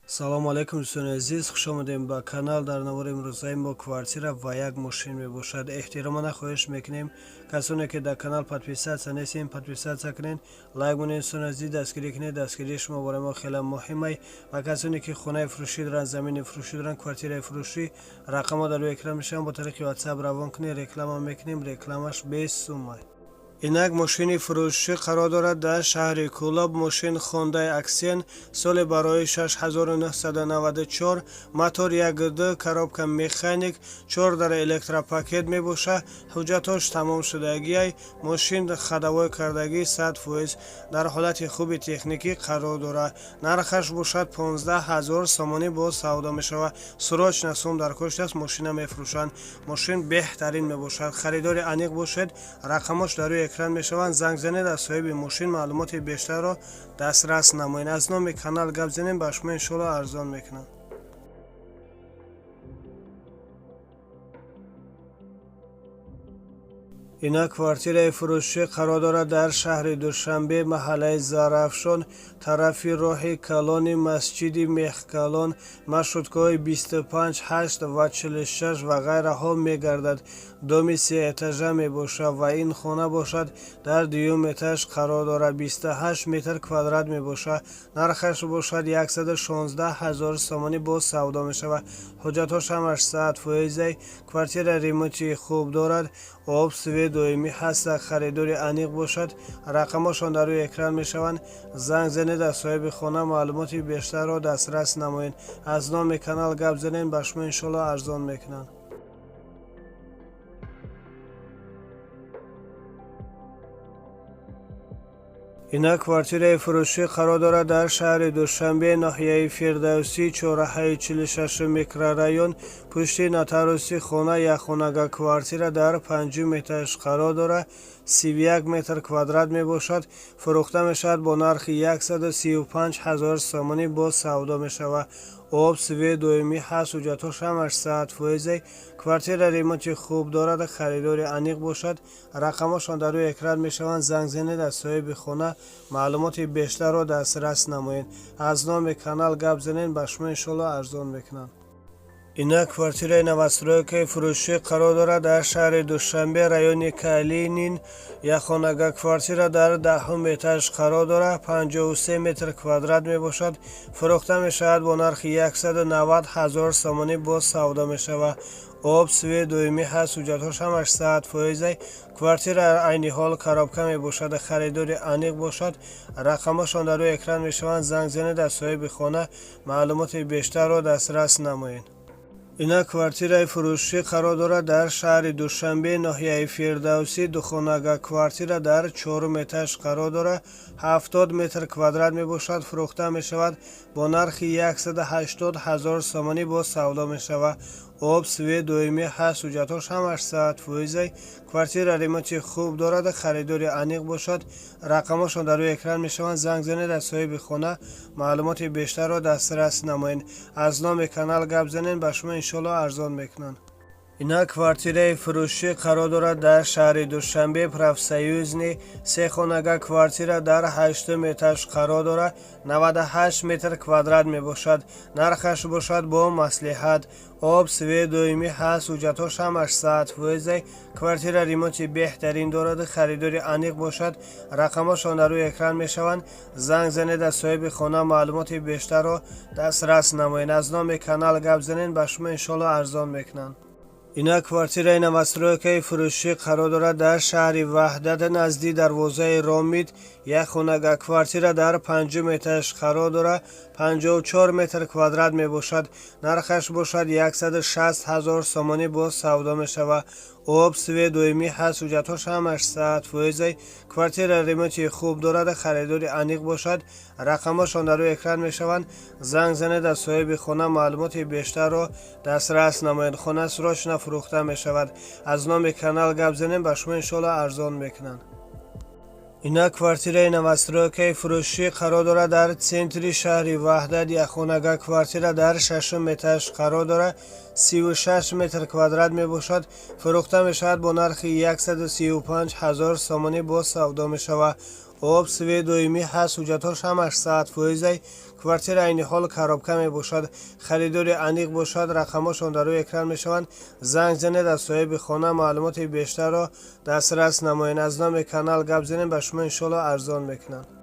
салому алайкум дӯстони азиз, хушомадем ба канал. дар навори имрӯзаи мо квартира ва як мошин мебошад. эҳтиромона хоҳиш мекунем касоне ки дар канал подписатсия нестем, подписатсия кунед, лайк монед. дӯстони азиз, дастгирӣ кунед. дастгирии шумо бораи мо хеле муҳимай. ва касоне ки хонаи фурӯшӣ доранд, замини фурӯшӣ доранд, квартираи фурӯшӣ, рақамҳо дар рӯи экран мешаванд. бо тариқи ватсап равон кунед, реклама мекунем. рекламаш без суммай. инак мошини фурӯшӣ қарор дорад дар шаҳри Кӯлоб. мошин хондаи аксен, соли барои 6994, мотор 1.2, коробка механик, 4 дар электропакет мебошад. ҳуҷҷатош тамом шудагиай. мошин хадавой кардагӣ 100%, дар ҳолати хуби техникӣ қарор дорад. нархаш бошад 15 000 сомонӣ бо савдо мешавад. срочна сум дар кошт аст, мошина мефурӯшанд. мошин беҳтарин мебошад. харидори аниқ бошед, рақамош дар рӯи экран мешаванд. занг занед аз соҳиби мошин маълумоти бештарро дастрас намоед. аз номи канал гап занем, ба шумо иншоалло арзон мекунам. инак квартираи фурӯшӣ қарор дорад дар шаҳри душанбе, маҳаллаи зарафшон, тарафи роҳи калони масҷиди меҳкалон. маршруткаҳои 25, 8 ва 46 ва ғайраҳо мегардад. доми 3 этажа мебошад ва ин хона бошад дар дуюм этаж қарор дорад. 28 метр квадрат мебошад. нархаш бошад 116 000 сомонӣ бо савдо мешавад. ҳуҷҷатош ҳамаш 100%. квартира ремонти хуб дорад. об свет доимӣ ҳаста. харидори аниқ бошад. рақамошон дар рӯи экран мешаванд. занг занед аз соҳиби хона маълумоти бештарро дастрас намоед. аз номи канал гап занед, ба шумо иншоалло арзон мекунанд. инак квартираи фурӯшӣ қарор дорад дар шаҳри душанбе, наҳияи фирдавсӣ, чорраҳаи 46 микрорайон, пушти нотариуси хона. якхонага квартира дар 5 этаж қарор дорад. 31 метр квадрат мебошад. фурӯхта мешавад бо нархи 135 000 сомонӣ бо савдо мешавад. об свет доимӣ ҳаст. ҳуҷҷатош ҳамаш 100%. квартира ремонти хуб дорад. харидори аниқ бошад. рақамошон дар рӯи экран мешаванд. занг занед аз соҳиби хона маълумоти бештарро дастрас намоед. аз номи канал гап занед, ба шумо иншоалло арзон мекунанд. инак квартираи новостройкаи фурӯшӣ қарор дорад дар шаҳри душанбе, райони калинин. якхонага квартира дар 10 этаж қарор дорад. 53 метр квадрат мебошад. фурӯхта мешавад бо нархи 190 000 сомонӣ бо савдо мешавад. об свет доимӣ ҳаст. ҳуҷҷатош ҳамаш 100%. квартира айни ҳол коробка мебошад. харидори аниқ бошад. рақамошон дар рӯи экран мешаванд. занг занед аз соҳиби хона маълумоти бештарро дастрас намоед. инак квартираи фурӯшӣ қарор дорад дар шаҳри душанбе, наҳияи фирдавсӣ, духонага квартира дар 4 этаж қарор дорад. 70 метр квадрат мебошад. фурӯхта мешавад бо нархи 180 000 сомонӣ бо савдо мешавад. об свет доимӣ ҳаст. ҳуҷҷатош ҳамаш 100%. квартира ремонти хуб дорад. харидори аниқ бошад. рақамошон дар рӯи экран мешаванд. занг занед аз соҳиби хона маълумоти бештарро дастрас намоед. аз номи канал гап занед, ба шумо иншоалло арзон мекунанд. инак квартираи фурӯшӣ қарор дорад дар шаҳри душанбе, профсоюзни. 3 хонага квартира дар 8 этаж қарор дорад. 98 метр квадрат мебошад. нархаш бошад бо маслиҳат. об свет доимӣ ҳаст. ҳуҷҷатош ҳамаш 100%. квартира ремонти беҳтарин дорад. харидори аниқ бошад. рақамошон дар рӯи экран мешаванд. занг занед аз соҳиби хона маълумоти бештарро дастрас намоед. аз номи канал гап занед, ба шумо иншоалло арзон мекунанд. инак квартираи новостройкаи фурӯшӣ қарор дорад дар шаҳри ваҳдат, назди дарвозаи ромид. якхонага квартира дар 5 этаж қарор дорад. 54 метр квадрат мебошад. нархаш бошад 160 000 сомонӣ бо савдо мешавад. об свет доимӣ ҳаст. ҳуҷҷатош ҳамаш 100%. квартира ремонти хуб дорад. харидори аниқ бошад. рақамошон дар рӯи экран мешаванд. занг занед аз соҳиби хона маълумоти бештарро дастрас намоед. хона срочна фурӯхта мешавад. аз номи канал гап занед, ба шумо иншоалло арзон мекунанд. инак квартираи новостройкаи фурӯшӣ қарор дорад дар центри шаҳри ваҳдат. якхонага квартира дар 6 этаж қарор дорад. 36 метр квадрат мебошад. фурӯхта мешавад бо нархи 135 000 сомонӣ бо савдо мешавад. об све доимӣ ҳаст, ҳуҷҷатҳош ҳамаш 100%. квартира айни ҳол коробка мебошад. харидори аниқ бошад, рақамҳошон дар рӯи экран мешаванд. занг занед, аз соҳиби хона маълумоти бештарро дастрас намоед. аз номи канал гап занем, ба шумо иншоалло арзон мекунанд.